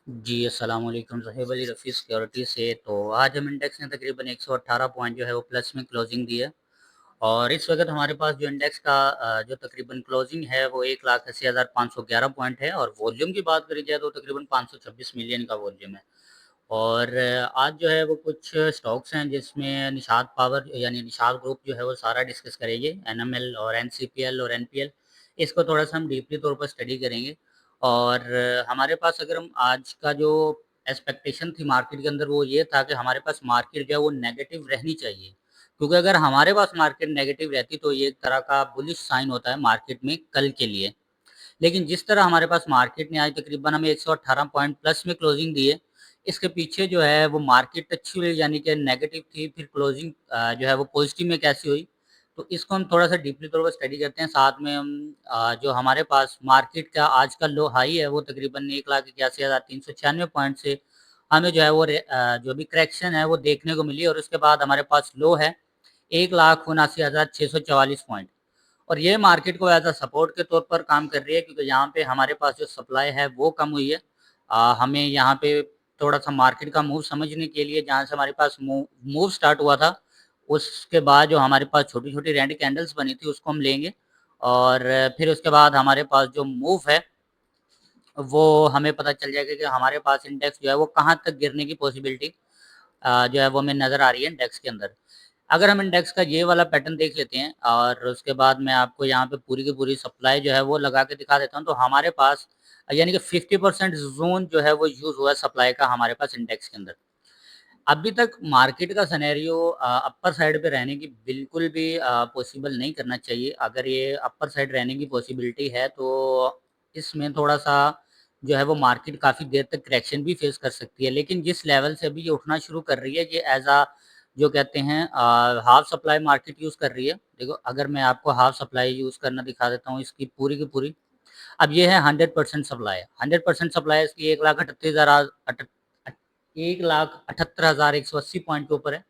जी, अस्सलाम वालेकुम। ज़हीब अली रफ़ी सिक्योरिटी से। तो आज हम इंडेक्स ने तकरीबन 118 पॉइंट जो है वो प्लस में क्लोजिंग दी है। और इस वक़्त हमारे पास जो इंडेक्स का जो तकरीबन क्लोजिंग है वो 1,80,511 पॉइंट है, और वॉल्यूम की बात करी जाए तो तकरीबन 526 मिलियन का वॉल्यूम है। और आज जो है वो कुछ स्टॉक्स हैं जिसमें निशात पावर यानी निशात ग्रुप जो है वो सारा डिस्कस करेंगे, एनएमएल और एनसीपीएल और एनपीएल। इसको थोड़ा-सा हम डीपली तौर पर स्टडी करेंगे। और हमारे पास अगर हम आज का जो एक्सपेक्टेशन थी मार्केट के अंदर वो ये था कि हमारे पास मार्केट जो है वो नेगेटिव रहनी चाहिए। क्योंकि अगर हमारे पास मार्केट नेगेटिव रहती तो ये एक तरह का बुलिश साइन होता है मार्केट में कल के लिए। लेकिन जिस तरह हमारे पास मार्केट ने आज तकरीबन हमें 118 पॉइंट प्लस में क्लोजिंग दी है, इसके पीछे जो है वो मार्केट अच्छी हुई यानी कि नेगेटिव थी, फिर क्लोजिंग जो है वो पॉजिटिव में कैसे हुई? तो इसको हम थोड़ा-सा डीपली तौर पर स्टडी करते हैं। साथ में हम जो हमारे पास मार्केट का आज का लो हाई है वो तकरीबन 1,81,396 पॉइंट से हमें जो है वो जो भी करेक्शन है वो देखने को मिली, और उसके बाद हमारे पास लो है 1,79,644 पॉइंट। और ये मार्केट को एज़ अ सपोर्ट के तौर पर काम कर रही है, क्योंकि यहाँ पे हमारे पास जो सप्लाई है वो कम हुई है। हमें यहाँ पे थोड़ा-सा मार्केट का मूव समझने के लिए जहाँ से हमारे पास मूव स्टार्ट हुआ था, उसके बाद जो हमारे पास छोटी-छोटी रेड कैंडल्स बनी थी उसको हम लेंगे। और फिर उसके बाद हमारे पास जो मूव है, वो हमें पता चल जाएगा कि हमारे पास इंडेक्स जो है वो कहाँ तक गिरने की पॉसिबिलिटी जो है वो हमें नज़र आ रही है इंडेक्स के अंदर। अगर हम इंडेक्स का ये वाला पैटर्न देख लेते हैं और उसके बाद मैं आपको यहाँ पे पूरी की पूरी सप्लाई जो है वो लगा के दिखा देता हूँ, तो हमारे पास यानी कि 50% ज़ोन जो है वो यूज़ हुआ है सप्लाई का हमारे पास इंडेक्स के अंदर। अभी तक मार्केट का सिनेरियो अपर साइड पे रहने की बिल्कुल भी पॉसिबल नहीं करना चाहिए। अगर ये अपर साइड रहने की पॉसिबिलिटी है तो इसमें थोड़ा-सा जो है वो मार्केट काफ़ी देर तक करेक्शन भी फेस कर सकती है। लेकिन जिस लेवल से अभी ये उठना शुरू कर रही है, ये एज़ जो कहते हैं हाफ सप्लाई मार्केट यूज़ कर रही है। देखो, अगर मैं आपको हाफ सप्लाई यूज़ करना दिखा देता हूँ इसकी पूरी की पूरी। अब ये है 100% सप्लाई। 100% सप्लाई इसकी 1,78,180 पॉइंट के ऊपर है।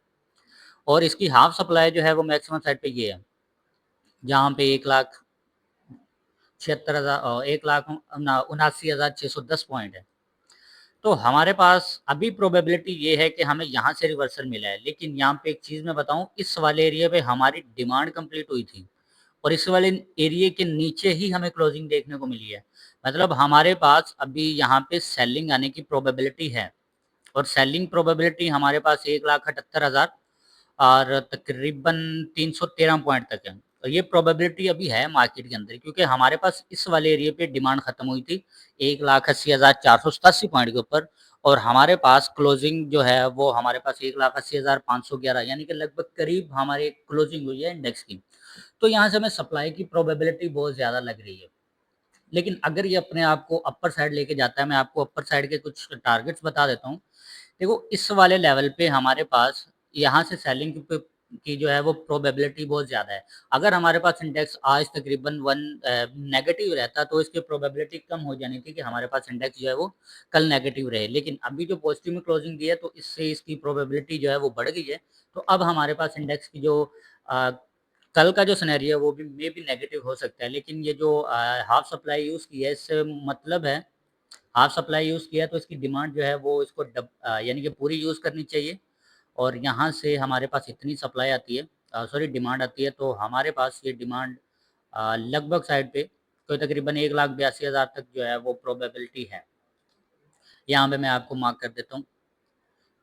और इसकी हाफ सप्लाई जो है वो मैक्सिमम साइड पे ये है, जहाँ पे 1,79,610 पॉइंट है। तो हमारे पास अभी प्रोबेबिलिटी ये है कि हमें यहाँ से रिवर्सल मिला है। लेकिन यहाँ पे एक चीज़ मैं बताऊँ, इस वाले एरिया पे हमारी डिमांड कंप्लीट हुई थी और इस वाले एरिया के नीचे ही हमें क्लोजिंग देखने को मिली है। मतलब हमारे पास अभी यहाँ पे सेलिंग आने की प्रोबेबिलिटी है, और सेलिंग प्रोबेबिलिटी हमारे पास 1,78,000 और तकरीबन 313 पॉइंट तक है। तो ये प्रोबेबिलिटी अभी है मार्केट के अंदर, क्योंकि हमारे पास इस वाले एरिया पे डिमांड खत्म हुई थी 1,80,487 पॉइंट के ऊपर, और हमारे पास क्लोजिंग जो है वो हमारे पास 1,80,511 यानी कि लगभग करीब हमारी क्लोजिंग हुई है इंडेक्स की। तो यहाँ से हमें सप्लाई की प्रोबेबिलिटी बहुत ज़्यादा लग रही है। लेकिन अगर ये अपने आप को अपर साइड लेके जाता है, मैं आपको अपर साइड के कुछ टारगेट्स बता देता हूँ। देखो, इस वाले लेवल पे हमारे पास यहाँ से सेलिंग की जो है वो प्रोबेबिलिटी बहुत ज़्यादा है। अगर हमारे पास इंडेक्स आज तकरीबन नेगेटिव रहता तो इसकी प्रोबेबिलिटी कम हो जानी थी कि हमारे पास इंडेक्स जो है वो कल नेगेटिव रहे। लेकिन अभी जो पॉजिटिव में क्लोजिंग दी है तो इससे इसकी प्रोबेबिलिटी जो है वो बढ़ गई है। तो अब हमारे पास इंडेक्स की जो अ, कल का जो सिनेरियो है वो भी मेबी नेगेटिव हो सकता है। लेकिन ये जो हाफ सप्लाई यूज़ की है, इससे मतलब है हाफ सप्लाई यूज़ किया तो इसकी डिमांड जो है वो इसको यानी कि पूरी यूज़ करनी चाहिए। और यहाँ से हमारे पास इतनी सप्लाई आती है, सॉरी डिमांड आती है, तो हमारे पास ये डिमांड लगभग साइड पे कोई तकरीबन 1,82,000 तक जो है वो प्रोबेबिलिटी है। यहाँ पे मैं आपको मार्क कर देता हूँ।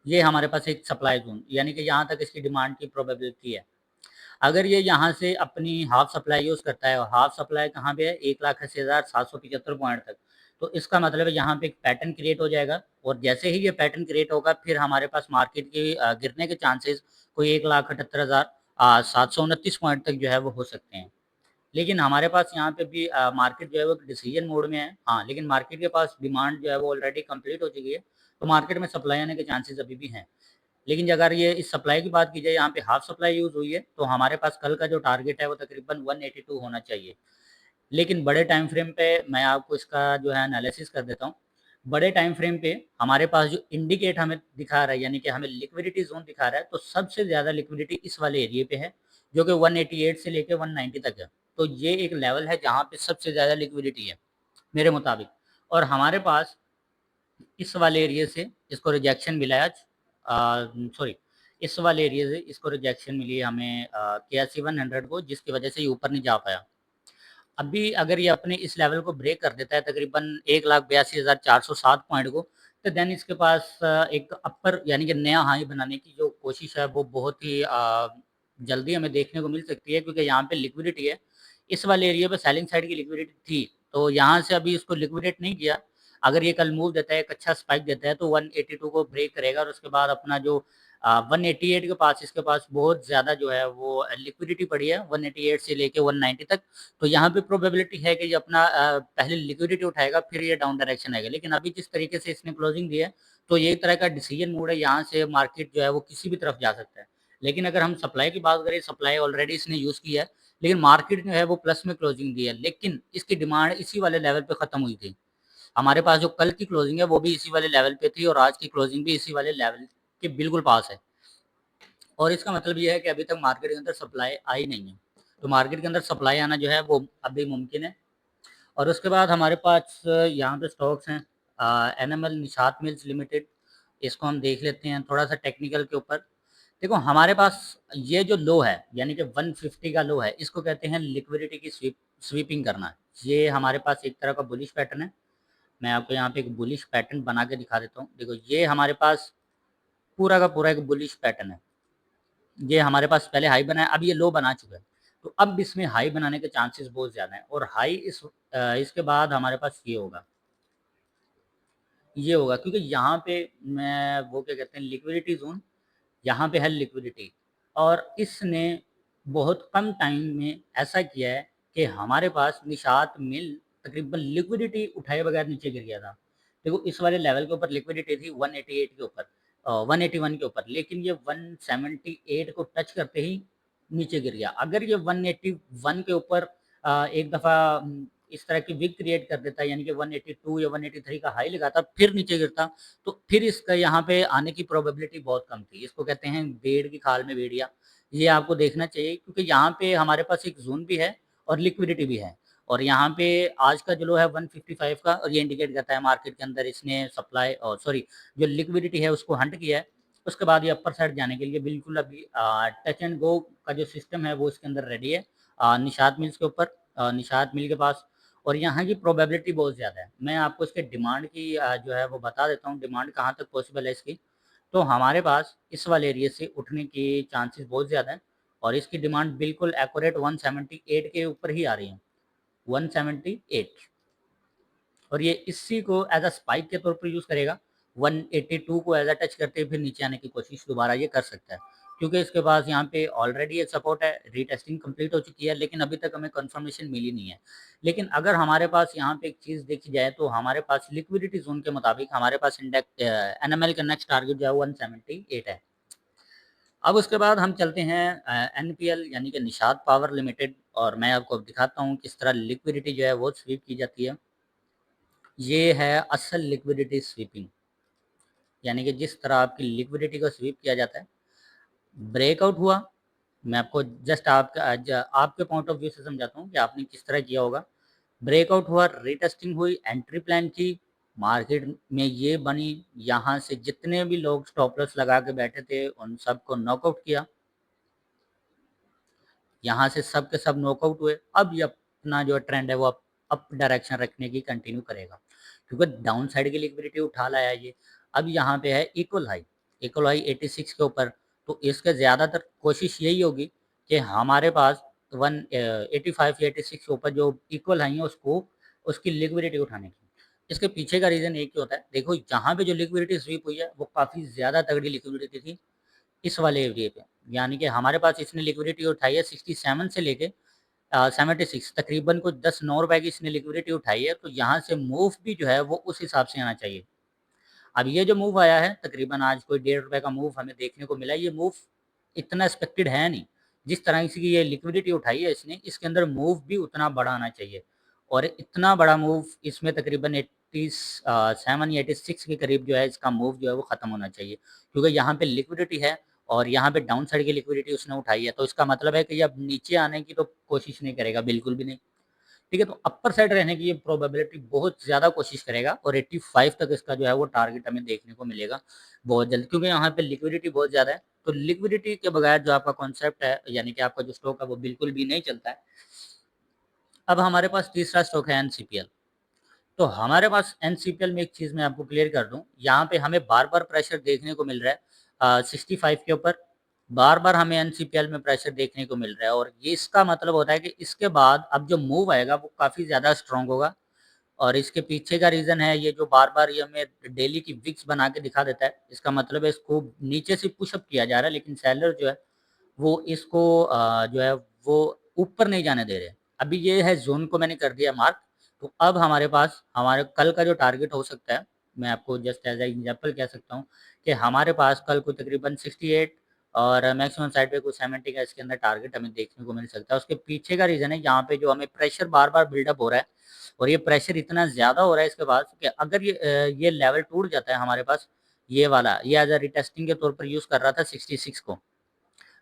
ये हमारे पास एक सप्लाई ज़ोन यानी कि यहाँ तक इसकी डिमांड की प्रोबेबिलिटी है। अगर ये यहाँ से अपनी हाफ सप्लाई यूज़ करता है, और हाफ सप्लाई कहाँ पे है 1,80,775 पॉइंट तक, तो इसका मतलब है यहाँ पे एक पैटर्न क्रिएट हो जाएगा, और जैसे ही ये पैटर्न क्रिएट होगा फिर हमारे पास मार्केट के गिरने के चांसेस कोई 1,78,729 पॉइंट तक जो है वो हो सकते हैं। लेकिन हमारे पास यहाँ पे भी मार्केट जो है वो डिसीजन मोड में है। हाँ, लेकिन मार्केट के पास डिमांड जो है वो ऑलरेडी कंप्लीट हो चुकी है, तो मार्केट में सप्लाई आने के चांसेस अभी भी हैं। लेकिन अगर ये इस सप्लाई की बात की जाए, यहाँ पे हाफ सप्लाई यूज़ हुई है, तो हमारे पास कल का जो टारगेट है वो तकरीबन 182 होना चाहिए। लेकिन बड़े टाइम फ्रेम पे मैं आपको इसका जो है एनालिसिस कर देता हूँ। बड़े टाइम फ्रेम पे हमारे पास जो इंडिकेट हमें दिखा रहा है यानी कि हमें लिक्विडिटी ज़ोन दिखा रहा है, तो सबसे ज़्यादा लिक्विडिटी इस वाले एरिये पे है, जो कि 188 से लेके 190 तक है। तो ये एक लेवल है जहाँ पे सबसे ज़्यादा लिक्विडिटी है, मेरे मुताबिक। और हमारे पास इस वाले एरिया से इसको रिजेक्शन मिला है आज, सॉरी, इस वाले एरिया से इसको रिजेक्शन मिली है हमें KSC 100 को, जिसकी वजह से ये ऊपर नहीं जा पाया। अभी अगर ये अपने इस लेवल को ब्रेक कर देता है तकरीबन 1,82,407 पॉइंट को, तो देन इसके पास एक अपर यानी कि नया हाई बनाने की जो कोशिश है वो बहुत ही जल्दी हमें देखने को मिल सकती है, क्योंकि यहाँ पे लिक्विडिटी है। इस वाले एरिया पे सेलिंग साइड की लिक्विडिटी थी, तो यहाँ से अभी इसको लिक्विडेट नहीं किया। अगर ये कल मूव देता है, एक अच्छा स्पाइक देता है, तो 182 को ब्रेक करेगा और उसके बाद अपना जो 188 के पास इसके पास बहुत ज़्यादा जो है वो लिक्विडिटी पड़ी है 188 से लेके 190 तक। तो यहाँ पे प्रोबेबिलिटी है कि ये अपना पहले लिक्विडिटी उठाएगा, फिर ये डाउन डायरेक्शन आएगा। लेकिन अभी जिस तरीके से इसने क्लोजिंग दी है, तो ये एक तरह का डिसीजन मूड है, यहाँ से मार्केट जो है वो किसी भी तरफ जा सकता है। लेकिन अगर हम सप्लाई की बात करें, सप्लाई ऑलरेडी इसने यूज़ की है, लेकिन मार्केट जो है वो प्लस में क्लोजिंग दी है, लेकिन इसकी डिमांड इसी वाले लेवल पे खत्म हुई थी। हमारे पास जो कल की क्लोजिंग है वो भी इसी वाले लेवल पे थी और आज की क्लोजिंग भी इसी वाले लेवल के बिल्कुल पास है। और इसका मतलब ये है कि अभी तक मार्केट के अंदर सप्लाई आई नहीं है, तो मार्केट के अंदर सप्लाई आना जो है वो अभी मुमकिन है। और उसके बाद हमारे पास यहाँ पे स्टॉक्स हैं, एनिमल निशात मिल्स लिमिटेड, इसको हम देख लेते हैं थोड़ा सा टेक्निकल के ऊपर। देखो हमारे पास ये जो लो है यानी कि 150 का लो है, इसको कहते हैं लिक्विडिटी की स्वीपिंग करना। ये हमारे पास एक तरह का बुलिश पैटर्न है। मैं आपको यहाँ पे एक बुलिश पैटर्न बना के दिखा देता हूँ। देखो ये हमारे पास पूरा का पूरा एक बुलिश पैटर्न है। ये हमारे पास पहले हाई बना है, अब ये लो बना चुका है, तो अब इसमें हाई बनाने के चांसेस बहुत ज़्यादा हैं। और हाई इसके बाद हमारे पास ये होगा क्योंकि यहाँ पे मैं वो क्या कहते हैं लिक्विडिटी जोन, यहाँ पे है लिक्विडिटी। और इसने बहुत कम टाइम में ऐसा किया है कि हमारे पास निशात मिल तकरीबन लिक्विडिटी उठाए बगैर नीचे गिर गया था। देखो इस वाले लेवल के ऊपर लिक्विडिटी थी 188 के ऊपर, 181 के ऊपर, लेकिन ये 178 को टच करते ही नीचे गिर गया। अगर ये 181 के ऊपर एक दफ़ा इस तरह की विक क्रिएट कर देता, यानी कि 182 या 183 का हाई लगाता फिर नीचे गिरता, तो फिर इसका यहाँ पे आने की प्रोबेबिलिटी बहुत कम थी। इसको कहते हैं भेड़ की खाल में भेड़िया। ये आपको देखना चाहिए क्योंकि यहाँ पे हमारे पास एक जोन भी है और लिक्विडिटी भी है। और यहाँ पे आज का जो लो है 155 का, और ये इंडिकेट करता है मार्केट के अंदर इसने सप्लाई और सॉरी जो लिक्विडिटी है उसको हंट किया है। उसके बाद ये अपर साइड जाने के लिए बिल्कुल अभी टच एंड गो का जो सिस्टम है वो इसके अंदर रेडी है, निशात मिल्स के ऊपर, निशात मिल के पास। और यहाँ की प्रोबेबिलिटी बहुत ज़्यादा है। मैं आपको इसके डिमांड की जो है वो बता देता हूँ, डिमांड कहाँ तक पॉसिबल है इसकी। तो हमारे पास इस वाले एरिया से उठने के चांसेस बहुत ज़्यादा हैं और इसकी डिमांड बिल्कुल एक्यूरेट 178 के ऊपर ही आ रही है, 178। और ये इसी को एज अ स्पाइक के तौर पर यूज़ करेगा। 182 को एज अ टच करते फिर नीचे आने की कोशिश दोबारा ये कर सकता है, क्योंकि इसके पास यहाँ पे ऑलरेडी एक सपोर्ट है, रीटेस्टिंग कंप्लीट हो चुकी है, लेकिन अभी तक हमें कंफर्मेशन मिली नहीं है। लेकिन अगर हमारे पास यहाँ पे एक चीज़ देखी जाए तो हमारे पास लिक्विडिटी जोन के मुताबिक हमारे पास इंडेक्स एनएमएल का नेक्स्ट टारगेट जो है 178 है। अब उसके बाद हम चलते हैं एनपीएल यानी कि निषाद पावर लिमिटेड, और मैं आपको दिखाता हूँ किस तरह लिक्विडिटी जो है वो स्वीप की जाती है। ये है असल लिक्विडिटी स्वीपिंग, यानी कि जिस तरह आपकी लिक्विडिटी को स्वीप किया जाता है। ब्रेकआउट हुआ, मैं आपको जस्ट आपके पॉइंट ऑफ व्यू से समझाता हूँ कि आपने किस तरह किया होगा। ब्रेकआउट हुआ, रीटेस्टिंग हुई, एंट्री प्लान की, मार्केट में ये बनी, यहाँ से जितने भी लोग स्टॉप लॉस लगा के बैठे थे उन सबको नॉकआउट किया, यहाँ से सब के सब नॉकआउट हुए। अब ये अपना जो ट्रेंड है वो अप डायरेक्शन रखने की कंटिन्यू करेगा, क्योंकि डाउन साइड की लिक्विडिटी उठा लाया ये। अब यहाँ पे है इक्वल हाई 86 के ऊपर, तो इसके ज़्यादातर कोशिश यही होगी कि हमारे पास 185 या 86 के ऊपर जो इक्वल हाई है उसको उसकी लिक्विडिटी उठाने की। इसके पीछे का रीज़न एक ही होता है। देखो यहाँ पे जो लिक्विडिटी स्वीप हुई है वो काफ़ी ज़्यादा तगड़ी लिक्विडिटी थी इस वाले एरिया पे, यानी कि हमारे पास इसने लिक्विडिटी उठाई है 67 से लेके 76, तकरीबन कुछ 10-9 रुपए की इसने लिक्विडिटी उठाई है। तो यहाँ से मूव भी जो है वो उस हिसाब से आना चाहिए। अब ये जो मूव आया है तकरीबन आज कोई 1.5 रुपए का मूव हमें देखने को मिला, ये मूव इतना एक्सपेक्टेड है नहीं। जिस तरह की ये लिक्विडिटी उठाई है इसने, इसके अंदर मूव भी उतना बड़ा आना चाहिए, और इतना बड़ा मूव इसमें तकरीबन 87 या 86 के करीब जो है इसका मूव जो है वो ख़त्म होना चाहिए, क्योंकि यहाँ पे लिक्विडिटी है और यहाँ पे डाउन साइड की लिक्विडिटी उसने उठाई है। तो इसका मतलब है कि ये अब नीचे आने की तो कोशिश नहीं करेगा, बिल्कुल भी नहीं। ठीक है, तो अपर साइड रहने की ये प्रोबेबिलिटी बहुत ज़्यादा कोशिश करेगा और 85 तक इसका जो है वो टारगेट हमें देखने को मिलेगा बहुत जल्द, क्योंकि यहाँ पे लिक्विडिटी बहुत ज़्यादा है। तो लिक्विडिटी के बगैर जो आपका कॉन्सेप्ट है, यानी कि आपका जो स्टॉक है वो बिल्कुल भी नहीं चलता है। अब हमारे पास तीसरा स्टॉक है एनसीपीएल। तो हमारे पास एनसीपीएल में एक चीज़ मैं आपको क्लियर कर दूँ, यहाँ पे हमें बार-बार प्रेशर देखने को मिल रहा है 65 के ऊपर, बार-बार हमें एनसीपीएल में प्रेशर देखने को मिल रहा है और ये इसका मतलब होता है कि इसके बाद अब जो मूव आएगा वो काफ़ी ज़्यादा स्ट्रॉन्ग होगा और इसके पीछे का रीज़न है ये जो बार-बार ये हमें डेली की विक्स बना के दिखा देता है। इसका मतलब है इसको नीचे से पुश अप किया जा रहा है, लेकिन सेलर जो है वो इसको जो है वो ऊपर नहीं जाने दे रहे। अभी ये है ज़ोन को मैंने कर दिया मार्क, तो अब हमारे पास हमारे कल का जो टारगेट हो सकता है, मैं आपको जस्ट एज़ अ एग्ज़ाम्पल कह सकता हूँ कि हमारे पास कल को तकरीबन 68 और मैक्सिमम साइड पे कुछ 70 का इसके अंदर टारगेट हमें देखने को मिल सकता है। उसके पीछे का रीज़न है यहाँ पे जो हमें प्रेशर बार-बार बिल्डअप हो रहा है और ये प्रेशर इतना ज़्यादा हो रहा है इसके पास कि अगर ये लेवल टूट जाता है हमारे पास, ये वाला, ये एज़ अ रिटेस्टिंग के तौर पर यूज़ कर रहा था 66 को।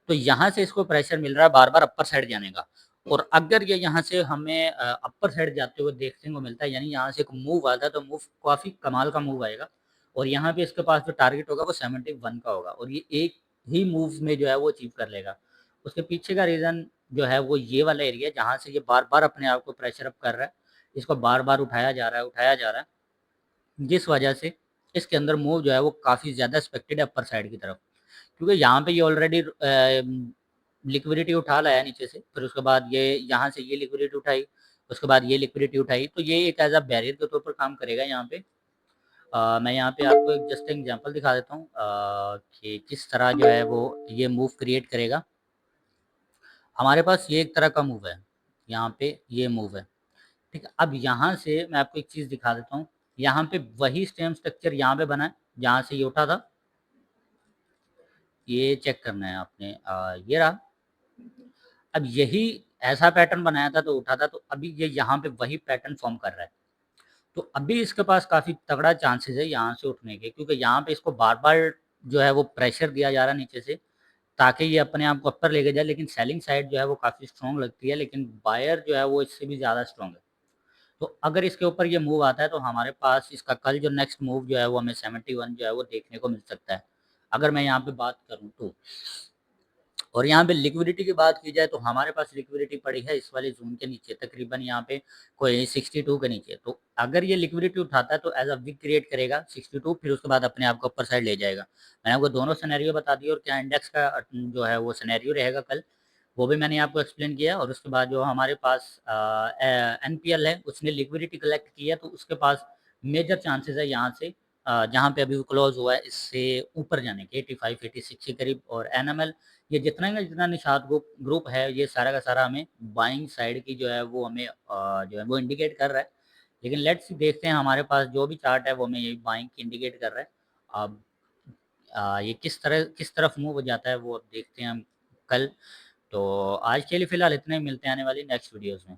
तो यहाँ से इसको प्रेशर मिल रहा है बार-बार अपर साइड जाने का और अगर ये यहाँ से हमें अपर साइड जाते हुए देखने को मिलता है, यानी यहाँ से एक मूव आता है, तो मूव काफ़ी कमाल का मूव आएगा और यहाँ पे इसके पास जो टारगेट होगा वो 71 का होगा और ये एक ही मूव में जो है वो अचीव कर लेगा। उसके पीछे का रीज़न जो है वो ये वाला एरिया है जहाँ से ये बार-बार अपने आप को प्रेशर अप कर रहा है, इसको बार-बार उठाया जा रहा है, उठाया जा रहा है, जिस वजह से इसके अंदर मूव जो है वो काफ़ी ज़्यादा एक्सपेक्टेड है अपर साइड की तरफ। क्योंकि यहाँ पे ये ऑलरेडी लिक्विडिटी उठा लाया नीचे से, फिर उसके बाद ये यहाँ से ये लिक्विडिटी उठाई, उसके बाद ये लिक्विडिटी उठाई, तो ये एक एज़ अ बैरियर के तौर पर काम करेगा यहाँ पे। मैं यहाँ पे आपको एक जस्ट एग्ज़ाम्पल दिखा देता हूँ कि किस तरह जो है वो ये मूव क्रिएट करेगा। हमारे पास ये एक तरह का मूव है, यहाँ पे ये मूव है, ठीक है? अब यहाँ से मैं आपको एक चीज़ दिखा देता हूँ, यहाँ पे वही सेम स्ट्रक्चर यहाँ पे बना है, जहाँ से ये उठा था, ये चेक करना है आपने ये रहा। अब यही ऐसा पैटर्न बनाया था तो उठा था, तो अभी ये यहाँ पे वही पैटर्न फ़ॉर्म कर रहा है। तो अभी इसके पास काफ़ी तगड़ा चांसेस है यहाँ से उठने के, क्योंकि यहाँ पे इसको बार-बार जो है वो प्रेशर दिया जा रहा है नीचे से, ताकि ये अपने आप को अपर लेके जाए, लेकिन सेलिंग साइड जो है वो काफ़ी स्ट्रॉन्ग लगती है, लेकिन बायर जो है वो इससे भी ज़्यादा स्ट्रॉन्ग है। तो अगर इसके ऊपर ये मूव आता है तो हमारे पास इसका कल जो नेक्स्ट मूव जो है वो हमें 71 जो है वो देखने को मिल सकता है, अगर मैं यहाँ पे बात करूँ तो। और यहाँ पे लिक्विडिटी की बात की जाए तो हमारे पास लिक्विडिटी पड़ी है इस वाले ज़ोन के नीचे, तकरीबन यहाँ पे कोई 62 के नीचे। तो अगर ये लिक्विडिटी उठाता है तो एज़ अ विक क्रिएट करेगा 62, फिर उसके बाद अपने आप को अपर साइड ले जाएगा। मैंने आपको दोनों सिनेरियो बता दिए और क्या इंडेक्स का जो है वो सिनेरियो रहेगा कल, वो भी मैंने आपको एक्सप्लेन किया। और उसके बाद जो हमारे पास एनपीएल है, उसने लिक्विडिटी कलेक्ट की है, तो उसके पास मेजर चांसेस है यहाँ से जहाँ पे अभी वो क्लोज़ हुआ है इससे ऊपर जाने के 85, 86 के करीब। और एनएमएल, ये जितना निषाद ग्रुप है, ये सारा का सारा हमें बाइंग साइड की जो है वो हमें जो है वो इंडिकेट कर रहा है। लेकिन लेट्स देखते हैं, हमारे पास जो भी चार्ट है वो हमें यही बाइंग की इंडिकेट कर रहा है। अब ये किस तरफ मूव हो जाता है वो अब देखते हैं हम कल। तो आज के लिए फ़िलहाल इतना ही, मिलते हैं आने वाली नेक्स्ट वीडियोज़ में।